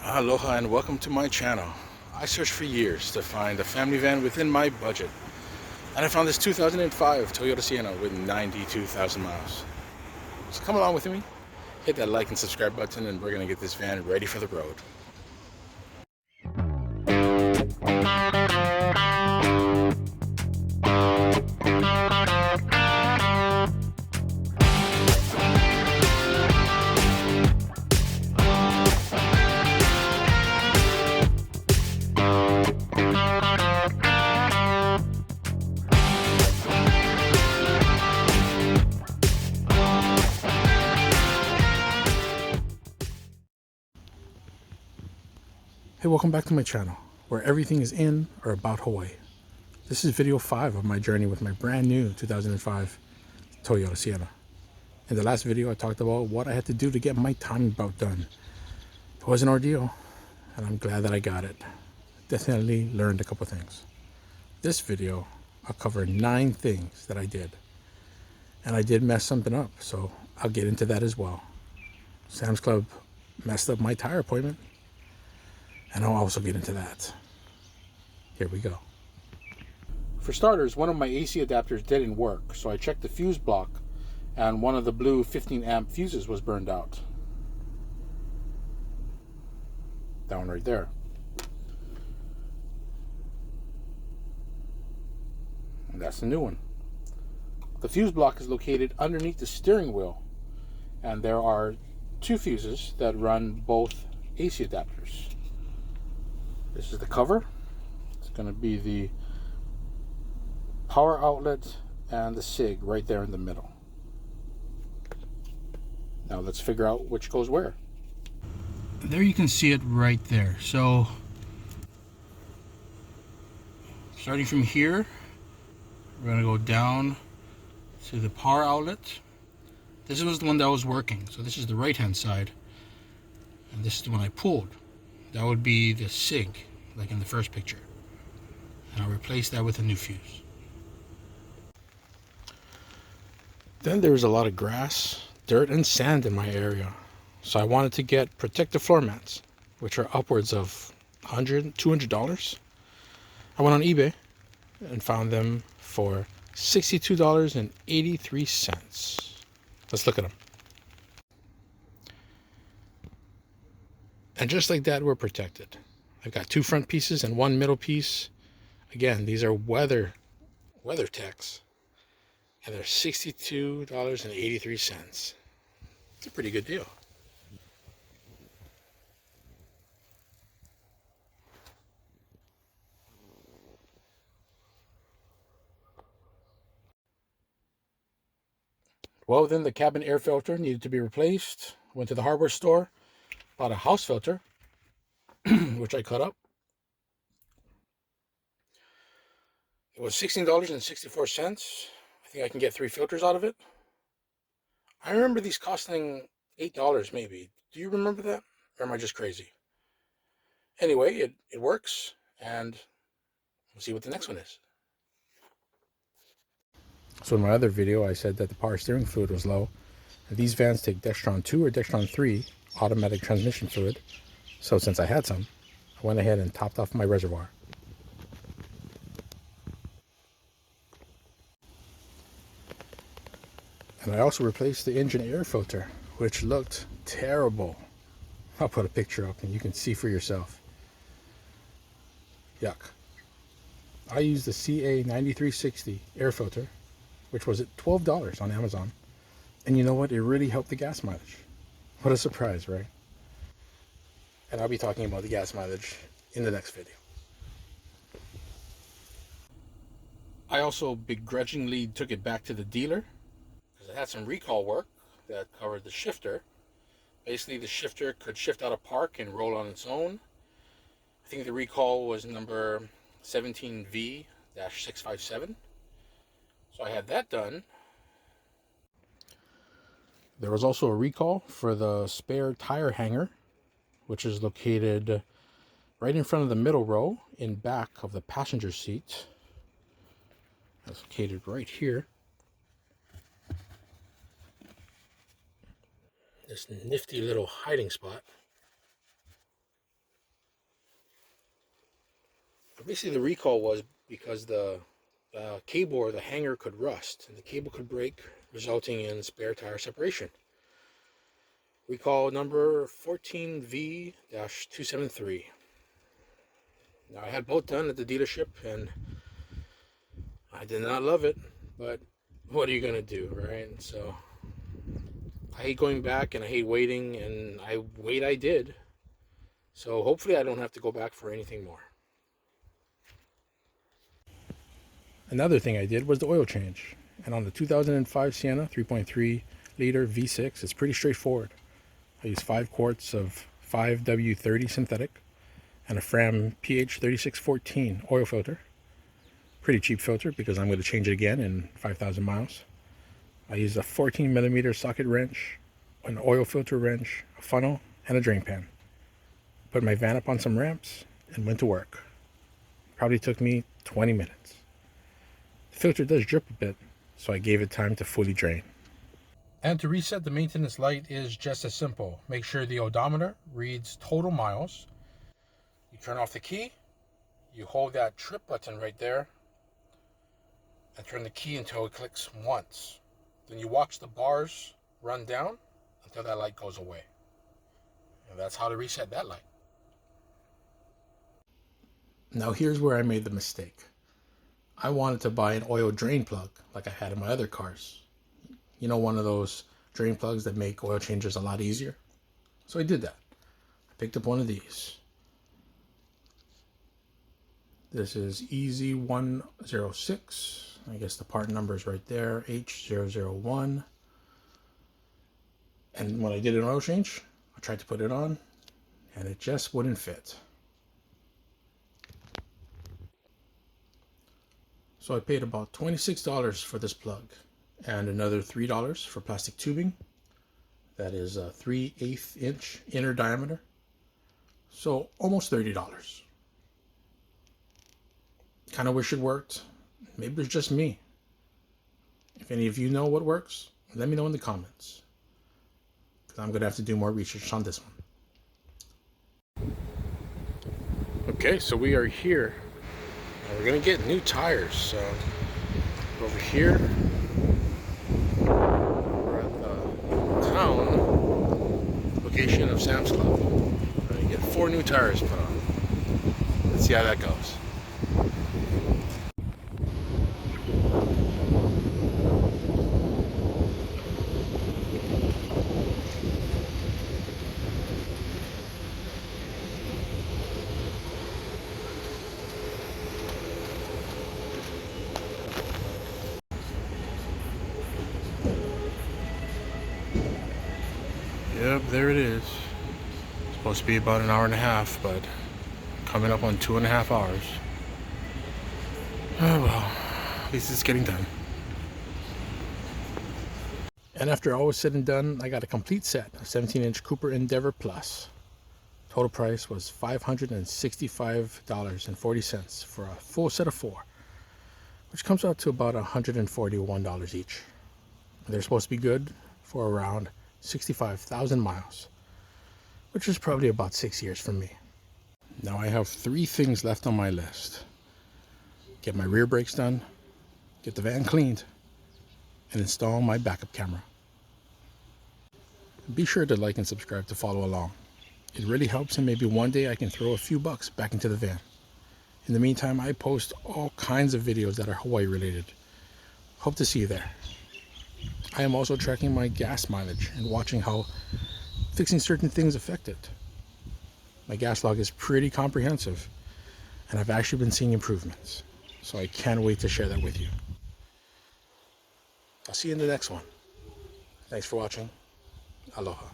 Aloha and welcome to my channel. I searched for years to find a family van within my budget, and I found this 2005 Toyota Sienna with 92,000 miles. So come along with me, hit that like and subscribe button, and we're gonna get this van ready for the road. Hey, welcome back to my channel, where everything is in or about Hawaii. This is video 5 of my journey with my brand new 2005 Toyota Sienna. In the last video, I talked about what I had to do to get my timing belt done. It was an ordeal, and I'm glad that I got it. Definitely learned a couple things. This video, I'll cover 9 things that I did. And I did mess something up, so I'll get into that as well. Sam's Club messed up my tire appointment, and I'll also get into that. Here we go. For starters, one of my AC adapters didn't work, so I checked the fuse block, and one of the blue 15 amp fuses was burned out. That one right there. And that's the new one. The fuse block is located underneath the steering wheel, and there are 2 fuses that run both AC adapters. This is the cover. It's going to be the power outlet and the SIG right there in the middle. Now let's figure out which goes where. There you can see it right there. So starting from here, we're going to go down to the power outlet. This was the one that was working. So this is the right hand side, and this is the one I pulled. That would be the SIG, like in the first picture. And I'll replace that with a new fuse. Then there's a lot of grass, dirt, and sand in my area. So I wanted to get protective floor mats, which are upwards of $100, $200. I went on eBay and found them for $62.83. Let's look at them. And just like that, we're protected. I've got 2 front pieces and 1 middle piece. Again, these are WeatherTechs, and they're $62.83. It's a pretty good deal. Well, then the cabin air filter needed to be replaced. Went to the hardware store, bought a house filter, which I cut up. It was $16.64. I think I can get 3 filters out of it. I remember these costing $8 maybe. Do you remember that? Or am I just crazy? Anyway, it works, and we'll see what the next one is. So in my other video, I said that the power steering fluid was low. And these vans take Dextron 2 or Dextron 3 automatic transmission fluid. So since I had some, I went ahead and topped off my reservoir. And I also replaced the engine air filter, which looked terrible. I'll put a picture up and you can see for yourself. Yuck. I used the CA9360 air filter, which was at $12 on Amazon. And you know what? It really helped the gas mileage. What a surprise, right? And I'll be talking about the gas mileage in the next video. I also begrudgingly took it back to the dealer because it had some recall work that covered the shifter. Basically, the shifter could shift out of park and roll on its own. I think the recall was number 17V-657. So I had that done. There was also a recall for the spare tire hanger, which is located right in front of the middle row in back of the passenger seat. It's located right here. This nifty little hiding spot. Basically, the recall was because the cable or the hanger could rust and the cable could break, resulting in spare tire separation. Recall number 14V-273. Now, I had both done at the dealership and I did not love it, but what are you going to do, right? So I hate going back and I hate waiting, and I did. So hopefully I don't have to go back for anything more. Another thing I did was the oil change. And on the 2005 Sienna 3.3 liter V6, it's pretty straightforward. I use 5 quarts of 5W30 synthetic and a Fram PH3614 oil filter. Pretty cheap filter because I'm going to change it again in 5,000 miles. I used a 14mm socket wrench, an oil filter wrench, a funnel, and a drain pan. Put my van up on some ramps and went to work. Probably took me 20 minutes. The filter does drip a bit, so I gave it time to fully drain. And to reset the maintenance light is just as simple. Make sure the odometer reads total miles. You turn off the key, you hold that trip button right there, and turn the key until it clicks once. Then you watch the bars run down until that light goes away. And that's how to reset that light. Now here's where I made the mistake. I wanted to buy an oil drain plug like I had in my other cars. You know, one of those drain plugs that make oil changes a lot easier. So I did that. I picked up one of these. This is EZ106. I guess the part number is right there, H001. And when I did an oil change, I tried to put it on and it just wouldn't fit. So I paid about $26 for this plug and another $3 for plastic tubing. That is a 3/8 inch inner diameter. So almost $30. Kind of wish it worked. Maybe it's just me. If any of you know what works, let me know in the comments, because I'm going to have to do more research on this one. Okay, so we are here. We're going to get new tires. So over here, we're at the town location of Sam's Club. We're going to get 4 new tires put on. Let's see how that goes. Yep, there it is. It's supposed to be about an hour and a half, but coming up on 2.5 hours. Oh well, at least it's getting done. And after all was said and done, I got a complete set, a 17-inch Cooper Endeavor Plus. Total price was $565.40 for a full set of 4, which comes out to about $141 each. They're supposed to be good for around 65,000 miles, which is probably about 6 years for me. Now I have 3 things left on my list. Get my rear brakes done, get the van cleaned, and install my backup camera. Be sure to like and subscribe to follow along. It really helps, and maybe one day I can throw a few bucks back into the van. In the meantime, I post all kinds of videos that are Hawaii related. Hope to see you there. I am also tracking my gas mileage and watching how fixing certain things affect it. My gas log is pretty comprehensive, and I've actually been seeing improvements. So I can't wait to share that with you. I'll see you in the next one. Thanks for watching. Aloha.